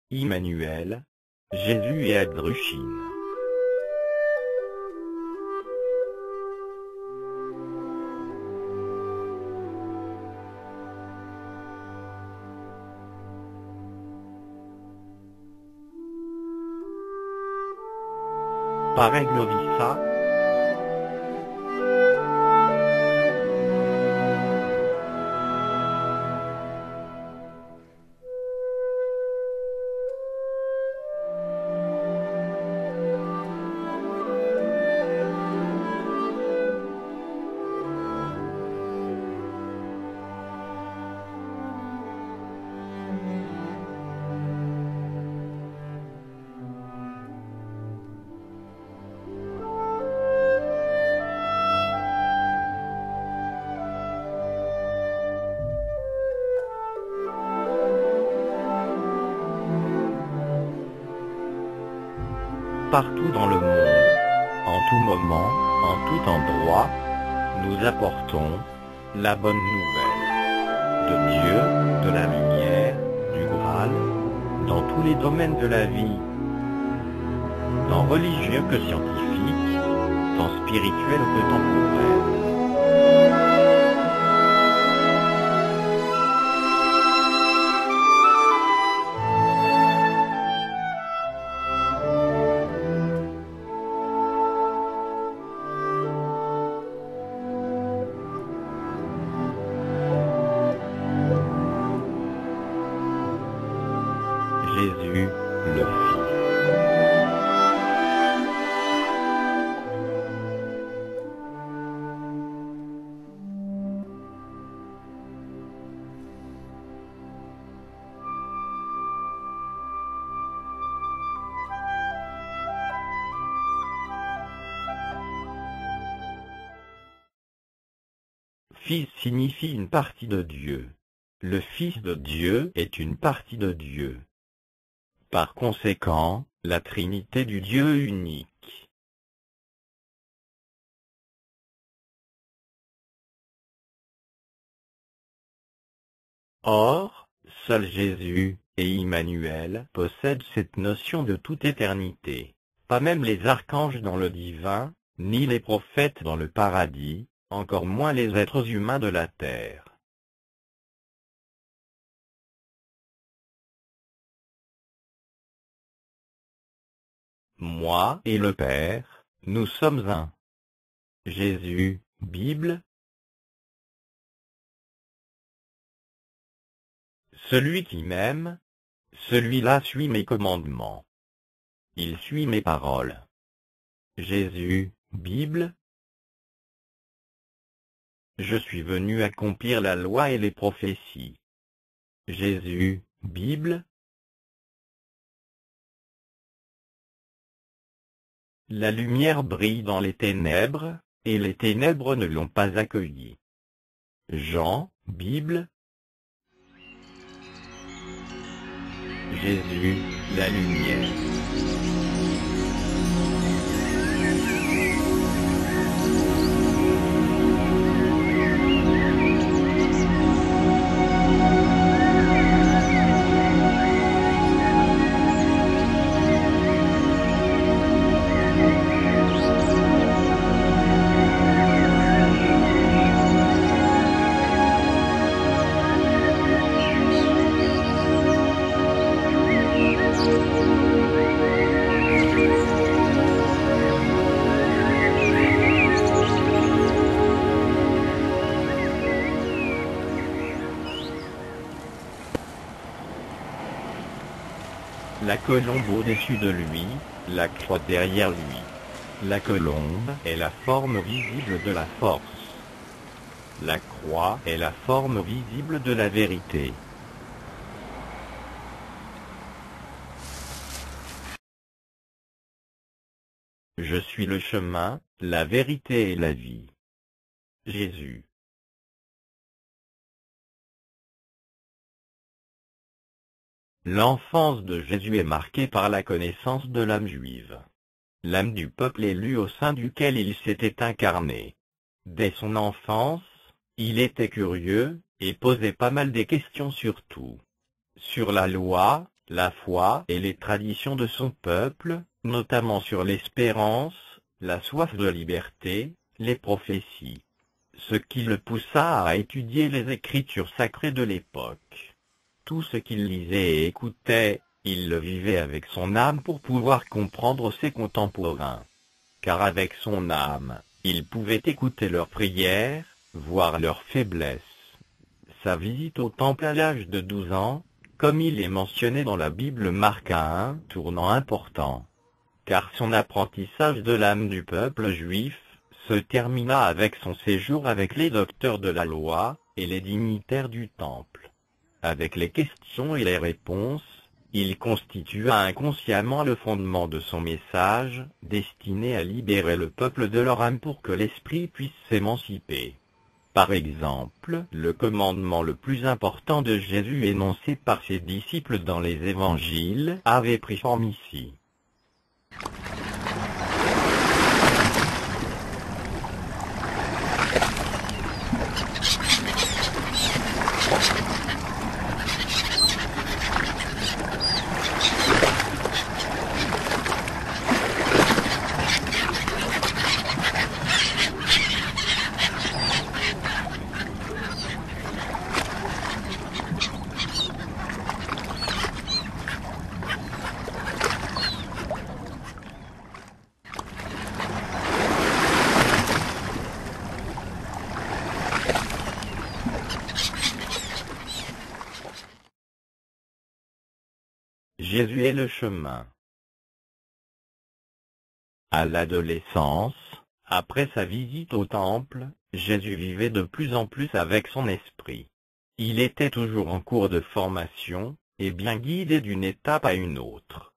Immanuel, Jésus et Adruchine. Pare Glorissa. Partout dans le monde, en tout moment, en tout endroit, nous apportons la bonne nouvelle de Dieu, de la lumière, du Graal, dans tous les domaines de la vie, tant religieux que scientifique, tant spirituel que temporel. Jésus, le Fils. Fils signifie une partie de Dieu. Le Fils de Dieu est une partie de Dieu. Par conséquent, la Trinité du Dieu unique. Or, seul Jésus et Immanuel possèdent cette notion de toute éternité. Pas même les archanges dans le divin, ni les prophètes dans le paradis, encore moins les êtres humains de la terre. Moi et le Père, nous sommes un. Jésus, Bible. Celui qui m'aime, celui-là suit mes commandements. Il suit mes paroles. Jésus, Bible. Je suis venu accomplir la loi et les prophéties. Jésus, Bible. La lumière brille dans les ténèbres, et les ténèbres ne l'ont pas accueillie. Jean, Bible. Jésus, la lumière. La colombe au-dessus de lui, la croix derrière lui. La colombe est la forme visible de la force. La croix est la forme visible de la vérité. Je suis le chemin, la vérité et la vie. Jésus. L'enfance de Jésus est marquée par la connaissance de l'âme juive. L'âme du peuple élu au sein duquel il s'était incarné. Dès son enfance, il était curieux, et posait pas mal des questions sur tout. Sur la loi, la foi et les traditions de son peuple, notamment sur l'espérance, la soif de liberté, les prophéties. Ce qui le poussa à étudier les écritures sacrées de l'époque. Tout ce qu'il lisait et écoutait, il le vivait avec son âme pour pouvoir comprendre ses contemporains. Car avec son âme, il pouvait écouter leurs prières, voir leurs faiblesses. Sa visite au temple à l'âge de 12 ans, comme il est mentionné dans la Bible, marqua un tournant important. Car son apprentissage de l'âme du peuple juif se termina avec son séjour avec les docteurs de la loi et les dignitaires du temple. Avec les questions et les réponses, il constitua inconsciemment le fondement de son message, destiné à libérer le peuple de leur âme pour que l'esprit puisse s'émanciper. Par exemple, le commandement le plus important de Jésus énoncé par ses disciples dans les évangiles avait pris forme ici. Jésus est le chemin. À l'adolescence, après sa visite au temple, Jésus vivait de plus en plus avec son esprit. Il était toujours en cours de formation, et bien guidé d'une étape à une autre.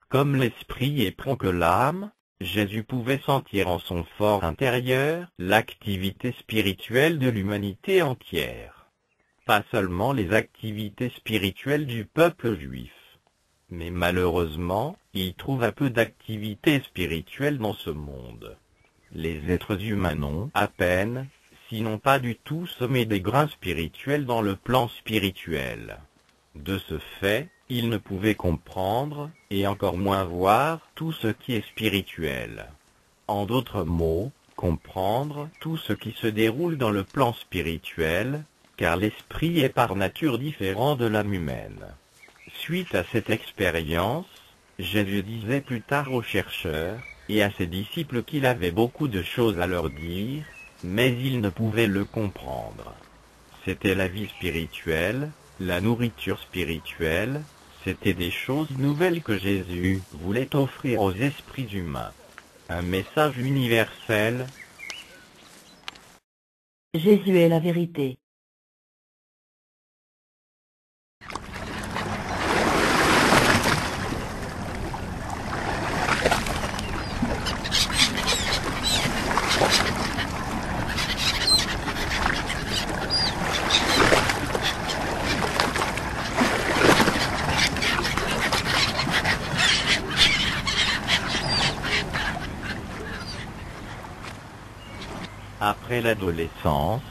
Comme l'esprit est prompt que l'âme, Jésus pouvait sentir en son fort intérieur l'activité spirituelle de l'humanité entière. Pas seulement les activités spirituelles du peuple juif. Mais malheureusement, il trouva peu d'activités spirituelles dans ce monde. Les êtres humains n'ont à peine, sinon pas du tout semé des grains spirituels dans le plan spirituel. De ce fait, ils ne pouvaient comprendre, et encore moins voir, tout ce qui est spirituel. En d'autres mots, comprendre tout ce qui se déroule dans le plan spirituel, car l'esprit est par nature différent de l'âme humaine. Suite à cette expérience, Jésus disait plus tard aux chercheurs et à ses disciples qu'il avait beaucoup de choses à leur dire, mais ils ne pouvaient le comprendre. C'était la vie spirituelle, la nourriture spirituelle, c'était des choses nouvelles que Jésus voulait offrir aux esprits humains. Un message universel. Jésus est la vérité. Après l'adolescence,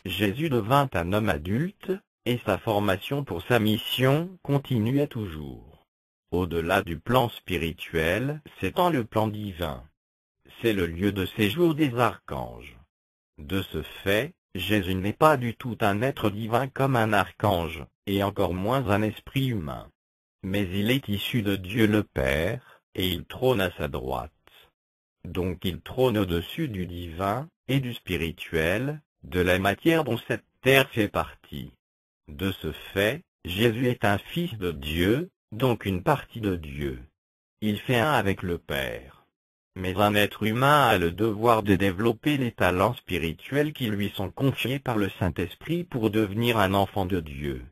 Jésus devint un homme adulte, et sa formation pour sa mission continuait toujours. Au-delà du plan spirituel, s'étend le plan divin. C'est le lieu de séjour des archanges. De ce fait, Jésus n'est pas du tout un être divin comme un archange, et encore moins un esprit humain. Mais il est issu de Dieu le Père, et il trône à sa droite. Donc il trône au-dessus du divin, et du spirituel, de la matière dont cette terre fait partie. De ce fait, Jésus est un fils de Dieu, donc une partie de Dieu. Il fait un avec le Père. Mais un être humain a le devoir de développer les talents spirituels qui lui sont confiés par le Saint-Esprit pour devenir un enfant de Dieu.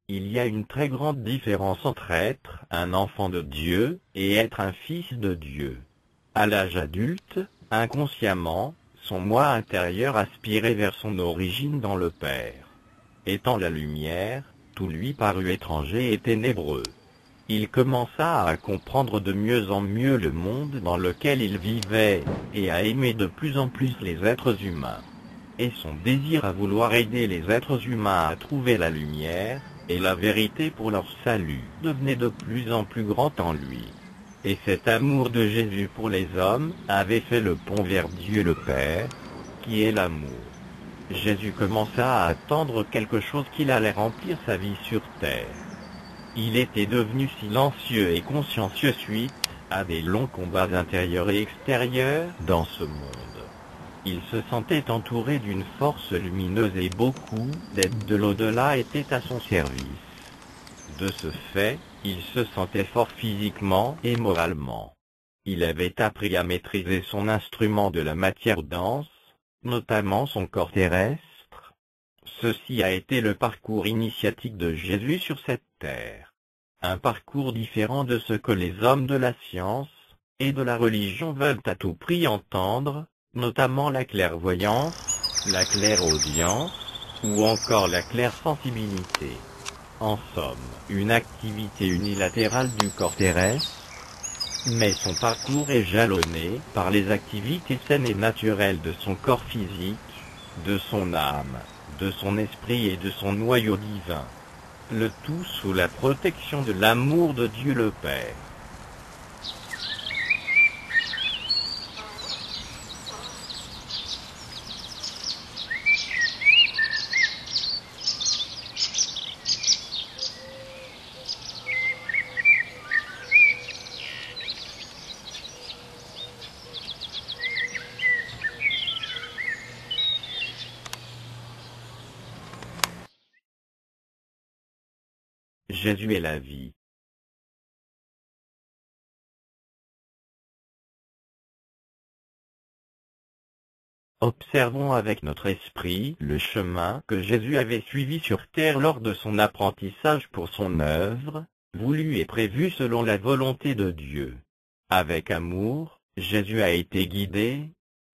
Il y a une très grande différence entre être un enfant de Dieu et être un fils de Dieu. À l'âge adulte, inconsciemment, son moi intérieur aspirait vers son origine dans le Père. Étant la lumière, tout lui parut étranger et ténébreux. Il commença à comprendre de mieux en mieux le monde dans lequel il vivait, et à aimer de plus en plus les êtres humains. Et son désir à vouloir aider les êtres humains à trouver la lumière, et la vérité pour leur salut devenait de plus en plus grand en lui. Et cet amour de Jésus pour les hommes avait fait le pont vers Dieu le Père, qui est l'amour. Jésus commença à attendre quelque chose qu'il allait remplir sa vie sur terre. Il était devenu silencieux et consciencieux suite à des longs combats intérieurs et extérieurs dans ce monde. Il se sentait entouré d'une force lumineuse et beaucoup d'êtres de l'au-delà étaient à son service. De ce fait, il se sentait fort physiquement et moralement. Il avait appris à maîtriser son instrument de la matière dense, notamment son corps terrestre. Ceci a été le parcours initiatique de Jésus sur cette terre. Un parcours différent de ce que les hommes de la science et de la religion veulent à tout prix entendre, notamment la clairvoyance, la clairaudience, ou encore la clairsensibilité. En somme, une activité unilatérale du corps terrestre, mais son parcours est jalonné par les activités saines et naturelles de son corps physique, de son âme, de son esprit et de son noyau divin. Le tout sous la protection de l'amour de Dieu le Père. Jésus est la vie. Observons avec notre esprit le chemin que Jésus avait suivi sur terre lors de son apprentissage pour son œuvre, voulue et prévue selon la volonté de Dieu. Avec amour, Jésus a été guidé,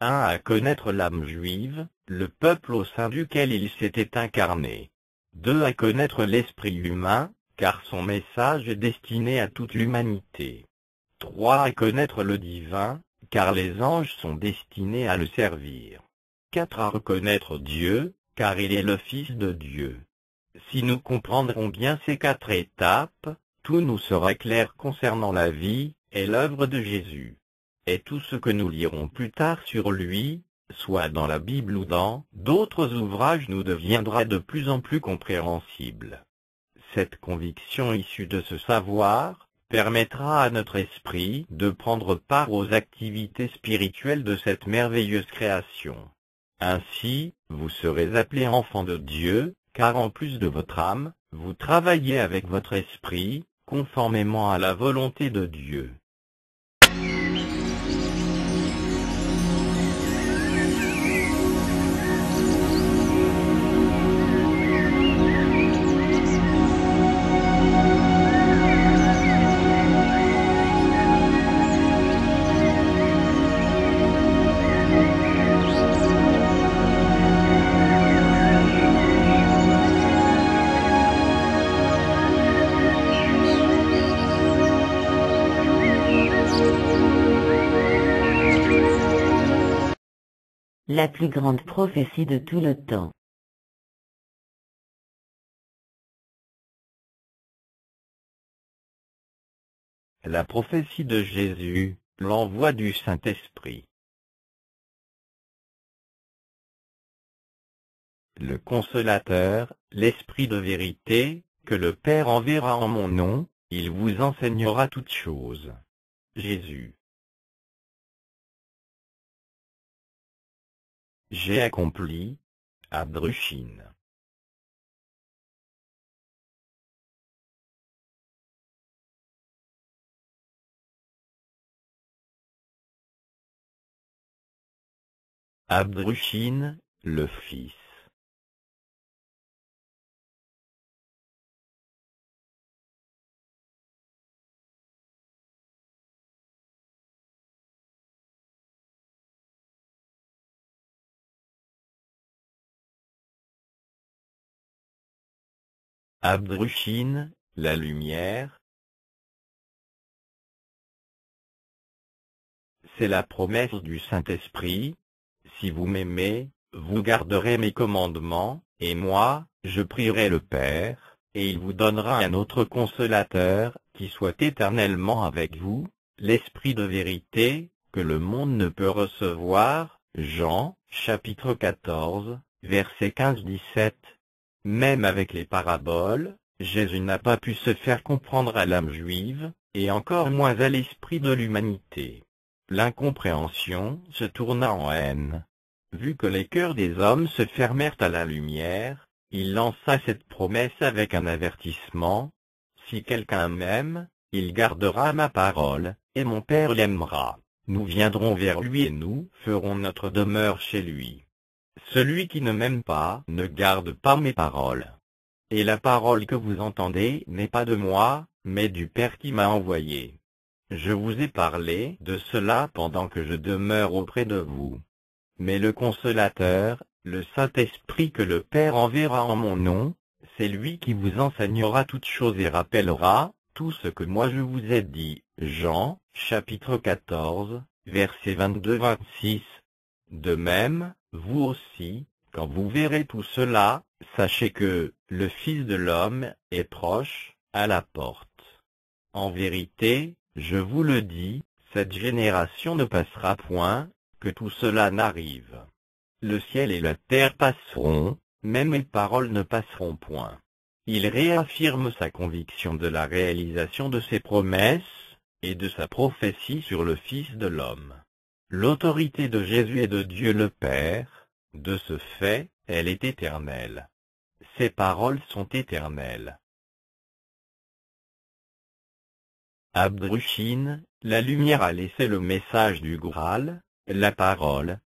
1. À connaître l'âme juive, le peuple au sein duquel il s'était incarné. 2. À connaître l'esprit humain, car son message est destiné à toute l'humanité. 3. À connaître le divin, car les anges sont destinés à le servir. 4. À reconnaître Dieu, car il est le Fils de Dieu. Si nous comprendrons bien ces 4 étapes, tout nous sera clair concernant la vie et l'œuvre de Jésus. Et tout ce que nous lirons plus tard sur lui, soit dans la Bible ou dans d'autres ouvrages, nous deviendra de plus en plus compréhensible. Cette conviction issue de ce savoir permettra à notre esprit de prendre part aux activités spirituelles de cette merveilleuse création. Ainsi, vous serez appelés enfants de Dieu, car en plus de votre âme, vous travaillez avec votre esprit, conformément à la volonté de Dieu. La plus grande prophétie de tout le temps. La prophétie de Jésus, l'envoi du Saint-Esprit. Le Consolateur, l'Esprit de vérité, que le Père enverra en mon nom, il vous enseignera toutes choses. Jésus. J'ai accompli, Abdrushine. Abdrushine, le Fils. Abdrushine, la lumière. C'est la promesse du Saint-Esprit. Si vous m'aimez, vous garderez mes commandements, et moi, je prierai le Père, et il vous donnera un autre consolateur, qui soit éternellement avec vous, l'Esprit de vérité, que le monde ne peut recevoir. Jean, chapitre 14, versets 15-17. Même avec les paraboles, Jésus n'a pas pu se faire comprendre à l'âme juive, et encore moins à l'esprit de l'humanité. L'incompréhension se tourna en haine. Vu que les cœurs des hommes se fermèrent à la lumière, il lança cette promesse avec un avertissement. Si quelqu'un m'aime, il gardera ma parole, et mon Père l'aimera. Nous viendrons vers lui et nous ferons notre demeure chez lui. Celui qui ne m'aime pas ne garde pas mes paroles. Et la parole que vous entendez n'est pas de moi, mais du Père qui m'a envoyé. Je vous ai parlé de cela pendant que je demeure auprès de vous. Mais le Consolateur, le Saint-Esprit que le Père enverra en mon nom, c'est lui qui vous enseignera toutes choses et rappellera tout ce que moi je vous ai dit. Jean, chapitre 14, versets 22-26. De même, vous aussi, quand vous verrez tout cela, sachez que le Fils de l'homme est proche, à la porte. En vérité, je vous le dis, cette génération ne passera point, que tout cela n'arrive. Le ciel et la terre passeront, mais mes paroles ne passeront point. Il réaffirme sa conviction de la réalisation de ses promesses, et de sa prophétie sur le Fils de l'homme. L'autorité de Jésus est de Dieu le Père, de ce fait, elle est éternelle. Ses paroles sont éternelles. Abdrushine, la lumière a laissé le message du Graal, la parole.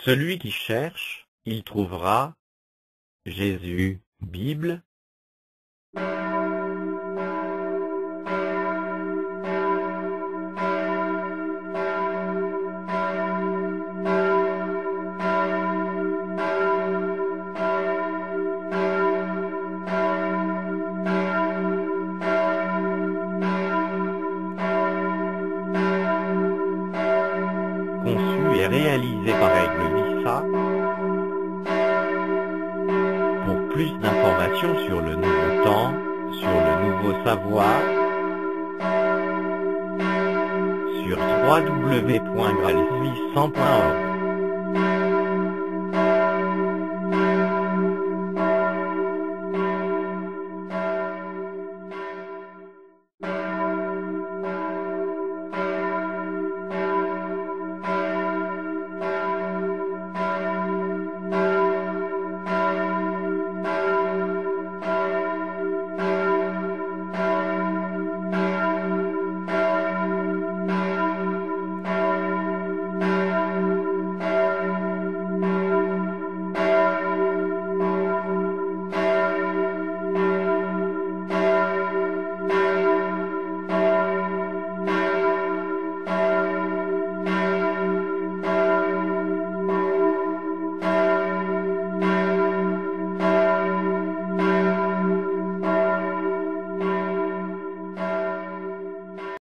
Celui qui cherche, il trouvera. Jésus, Bible. Conçu et réalisé par Aigle Lissa. Pour plus d'informations sur le nouveau temps, sur le nouveau savoir, sur www.gralsuisse100.org.